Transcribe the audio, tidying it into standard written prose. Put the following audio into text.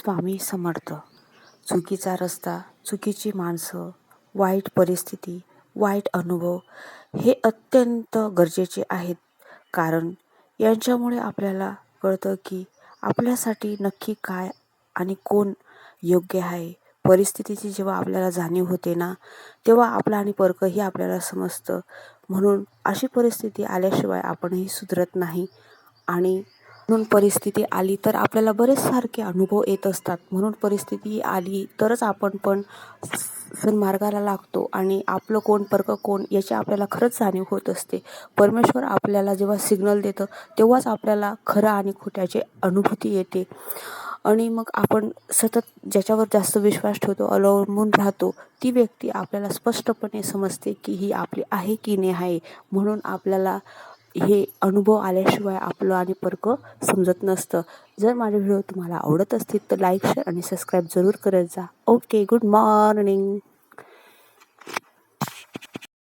स्वामी समर्थ. चुकीचा रस्ता, चुकीची माणसं, वाईट परिस्थिती, वाईट अनुभव हे अत्यंत गरजेचे आहेत. कारण यांच्यामुळे आपल्याला कळतं की आपल्यासाठी नक्की काय आणि कोण योग्य आहे. परिस्थितीची जेव्हा आपल्याला जाणीव होते ना, तेव्हा आपला आणि परकही आपल्याला समजतं. म्हणून अशी परिस्थिती आल्याशिवाय आपणही सुधरत नाही. आणि म्हणून परिस्थिती आली तर आपल्याला बरेच सारखे अनुभव येत असतात. म्हणून परिस्थिती आली तरच आपण पण सन्मार्गाला लागतो आणि आपलं कोण परकं कोण याची आपल्याला खरंच जाणीव होत असते. परमेश्वर आपल्याला जेव्हा सिग्नल देतं तेव्हाच आपल्याला खरं आणि खोट्याची अनुभूती येते. आणि मग आपण सतत ज्याच्यावर जास्त विश्वास ठेवतो, अवलंबून राहतो, ती व्यक्ती आपल्याला स्पष्टपणे समजते की ही आपली आहे की नाही आहे. म्हणून आपल्याला हे अनुभव आल्याशिवाय आपलं आणि परकं समजत नसतं. जर माझे व्हिडिओ तुम्हाला आवडत असतील तर लाईक, शेअर आणि सबस्क्राईब जरूर करत जा. Okay, good morning.